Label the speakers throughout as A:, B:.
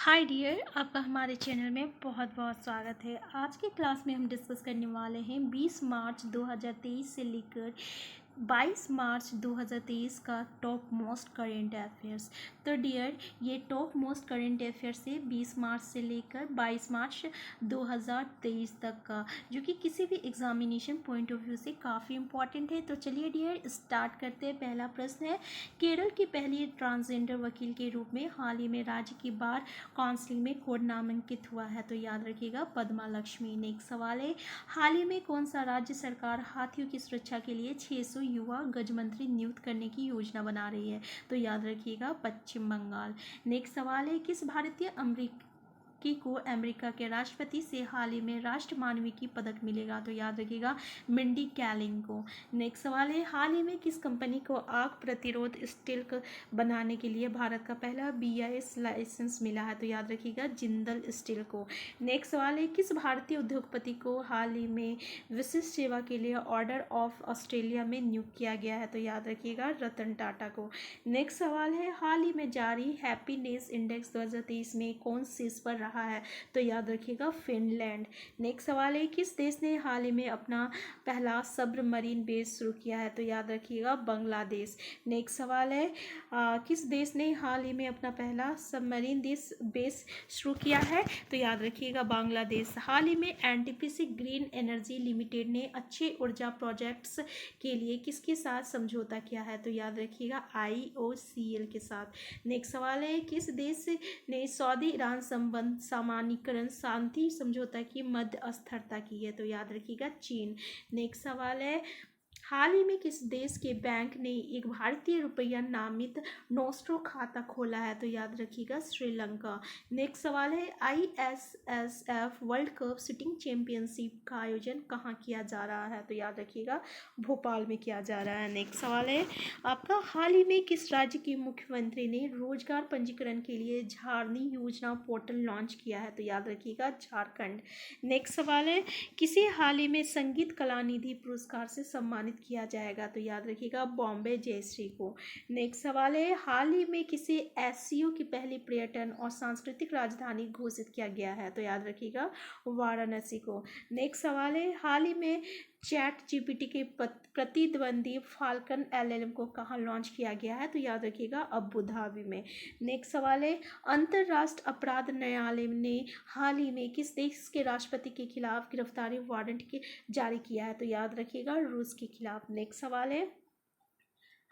A: Hi dear, आपका हमारे channel में बहुत बहुत स्वागत है। आज की क्लास में हम डिस्कस करने वाले हैं 20 मार्च 2023 से लेकर 22 मार्च 2023 का टॉप मोस्ट करेंट अफेयर्स। तो डियर, ये टॉप मोस्ट करेंट अफेयर्स है 20 मार्च से लेकर 22 मार्च 2023 तक का, जो कि किसी भी एग्जामिनेशन पॉइंट ऑफ व्यू से काफ़ी इंपॉर्टेंट है। तो चलिए डियर स्टार्ट करते हैं। पहला प्रश्न है, केरल की पहली ट्रांसजेंडर वकील के रूप में हाल ही में राज्य की बार काउंसिल में कोड नामांकित हुआ है। तो याद रखिएगा पद्मा लक्ष्मी। नेक्स्ट सवाल है, हाल ही में कौन सा राज्य सरकार हाथियों की सुरक्षा के लिए 600 युवा गजमंत्री नियुक्त करने की योजना बना रही है? तो याद रखिएगा पश्चिम बंगाल। नेक्स्ट सवाल है, किस भारतीय अमेरिकी को अमेरिका के राष्ट्रपति से हाल ही में राष्ट्र मानविकी पदक मिलेगा? तो याद रखिएगा मिंडी कैलिंग को। नेक्स्ट सवाल है, हाल ही में किस कंपनी को आग प्रतिरोध स्टील बनाने के लिए भारत का पहला BIS लाइसेंस मिला है? तो याद रखिएगा जिंदल स्टील को। नेक्स्ट सवाल है, किस भारतीय उद्योगपति को हाल ही में विशिष्ट सेवा के लिए ऑर्डर ऑफ ऑस्ट्रेलिया में नियुक्त किया गया है? तो याद रखिएगा रतन टाटा को। नेक्स्ट सवाल है, हाल ही में जारी हैप्पीनेस इंडेक्स 2023 में कौन शीर्ष पर रहा है? तो याद रखिएगा फिनलैंड। नेक्स्ट सवाल है, किस देश ने हाल ही में अपना पहला सबमरीन बेस शुरू किया है? तो याद रखिएगा बांग्लादेश। नेक्स्ट सवाल है, किस देश ने हाल ही में अपना पहला सबमरीन बेस शुरू किया है? तो याद रखिएगा बांग्लादेश। हाल ही में NTPC ग्रीन एनर्जी लिमिटेड ने अच्छे ऊर्जा प्रोजेक्ट्स के लिए किसके साथ समझौता किया है? तो याद रखिएगा IOCL के साथ। नेक्स्ट सवाल है, किस देश ने सऊदी ईरान संबंध सामान्यीकरण शांति समझौता की मध्यस्थता की है? तो याद रखिएगा चीन। नेक्स्ट सवाल है, हाल ही में किस देश के बैंक ने एक भारतीय रुपया नामित नोस्ट्रो खाता खोला है? तो याद रखिएगा श्रीलंका। नेक्स्ट सवाल है, ISSF world cup shooting championship का आयोजन कहाँ किया जा रहा है? तो याद रखिएगा भोपाल में किया जा रहा है। नेक्स्ट सवाल है आपका, हाल ही में किस राज्य के मुख्यमंत्री ने रोजगार पंजीकरण के लिए झारनी योजना पोर्टल लॉन्च किया है? तो याद रखिएगा झारखंड। नेक्स्ट सवाल है, किसे हाल ही में संगीत कलानिधि पुरस्कार से सम्मानित किया जाएगा? तो याद रखिएगा बॉम्बे जयश्री को। नेक्स्ट सवाल है, हाल ही में किसे SCO की पहली पर्यटन और सांस्कृतिक राजधानी घोषित किया गया है? तो याद रखिएगा वाराणसी को। नेक्स्ट सवाल है, हाल ही में ChatGPT के प्रतिद्वंदी फाल्कन LLM को कहाँ लॉन्च किया गया है? तो याद रखिएगा अबू धाबी में। नेक्स्ट सवाल है, अंतर्राष्ट्रीय अपराध न्यायालय ने हाल ही में किस देश के राष्ट्रपति के खिलाफ गिरफ्तारी वारंट जारी किया है? तो याद रखिएगा रूस के खिलाफ। नेक्स्ट सवाल है,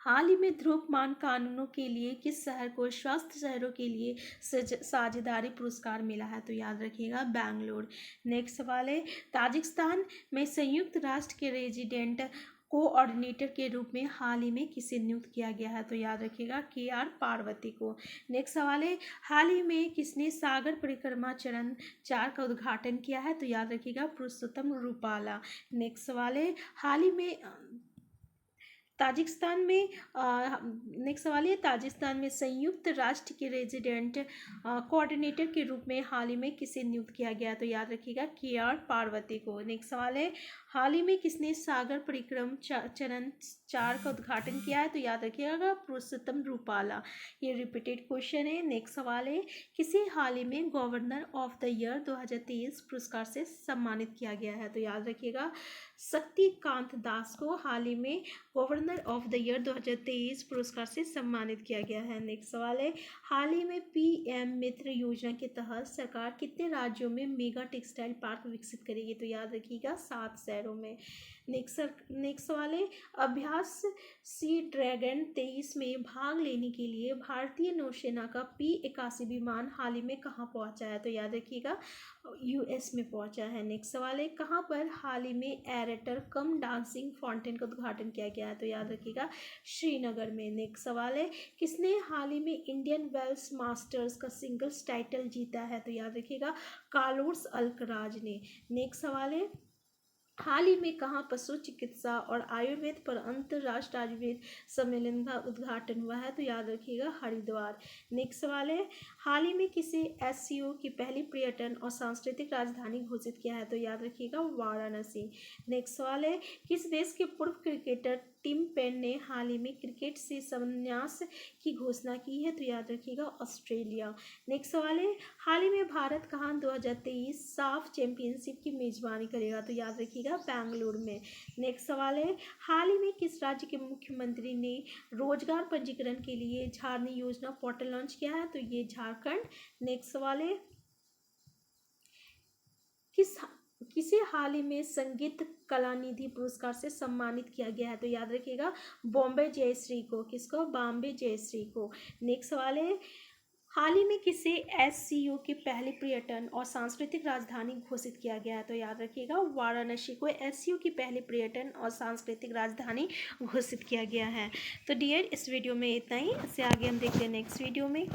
A: हाल ही में ध्रुवमान कानूनों के लिए किस शहर को स्वस्थ शहरों के लिए साझेदारी पुरस्कार मिला है? तो याद रखिएगा बेंगलोर। नेक्स्ट सवाल है, ताजिकिस्तान में संयुक्त राष्ट्र के रेजिडेंट कोऑर्डिनेटर के रूप में हाल ही में किसे नियुक्त किया गया है? तो याद रखिएगा KR पार्वती को। नेक्स्ट सवाल है, हाल ही में किसने सागर परिक्रमा चरण 4 का उद्घाटन किया है? तो याद रखिएगा पुरुषोत्तम रूपाला। नेक्स्ट सवाल है, हाल ही में ताजिकिस्तान में नेक्स्ट सवाल है, ताजिकिस्तान में संयुक्त राष्ट्र के रेजिडेंट कोऑर्डिनेटर के रूप में हाल ही में किसे नियुक्त किया गया? तो याद रखिएगा KR पार्वती को। नेक्स्ट सवाल है, हाल ही में किसने सागर परिक्रम चरण 4 का उद्घाटन किया है? तो याद रखिएगा पुरुषोत्तम रूपाला। ये रिपीटेड क्वेश्चन है। नेक्स्ट सवाल है, किसे हाल ही में गवर्नर ऑफ द ईयर 2023 पुरस्कार से सम्मानित किया गया है? तो याद रखिएगा शक्तिकांत दास को हाल ही में गवर्नर ऑफ द ईयर 2023 पुरस्कार से सम्मानित किया गया है। नेक्स्ट सवाल है, हाल ही में PM मित्र योजना के तहत सरकार कितने राज्यों में मेगा टेक्सटाइल पार्क विकसित करेगी? तो याद रखिएगा 7 शहरों में। नेक्स्ट सवाल है, अभ्यास सी ड्रैगन 23 में भाग लेने के लिए भारतीय नौसेना का P-81 विमान हाल ही में कहाँ पहुंचा है? तो याद रखिएगा US में पहुंचा है। नेक्स्ट सवाल है, कहाँ पर हाल ही में एरेटर कम डांसिंग फाउंटेन का उद्घाटन किया गया है? तो याद रखिएगा श्रीनगर में। नेक्स्ट सवाल है, किसने हाल ही में इंडियन वेल्स मास्टर्स का सिंगल्स टाइटल जीता है? तो याद रखिएगा कार्लोस अल्कराज ने। नेक्स्ट सवाल है, हाल ही में कहाँ पशु चिकित्सा और आयुर्वेद पर अंतर्राष्ट्रीय आयुर्वेद सम्मेलन का उद्घाटन हुआ है? तो याद रखिएगा हरिद्वार। नेक्स्ट सवाल है, हाल ही में किसे एससीओ की पहली पर्यटन और सांस्कृतिक राजधानी घोषित किया है? तो याद रखिएगा वाराणसी। नेक्स्ट सवाल है, किस देश के पूर्व क्रिकेटर टिम पेन ने हाल ही में क्रिकेट से संन्यास की घोषणा की है? तो याद रखिएगा ऑस्ट्रेलिया। नेक्स्ट सवाल है, हाल ही में भारत कहाँ 2023 साफ चैंपियनशिप की मेजबानी करेगा? तो याद रखिएगा बेंगलुरु में। नेक्स्ट सवाल है, हाल ही में किस राज्य के मुख्यमंत्री ने रोजगार पंजीकरण के लिए झारनी योजना पोर्टल लॉन्च किया है? तो ये झारखंड। नेक्स्ट सवाल है, किसे हाल ही में संगीत कलानिधि पुरस्कार से सम्मानित किया गया है? तो याद रखिएगा बॉम्बे जयश्री को। किसको? बॉम्बे जयश्री को। नेक्स्ट सवाल है, हाल ही में किसे एससीओ की पहली पर्यटन और सांस्कृतिक राजधानी घोषित किया गया है? तो याद रखिएगा वाराणसी को एससीओ की पहली पर्यटन और सांस्कृतिक राजधानी घोषित किया गया है। तो डियर, इस वीडियो में इतना ही। इससे आगे हम देखते हैं नेक्स्ट वीडियो में।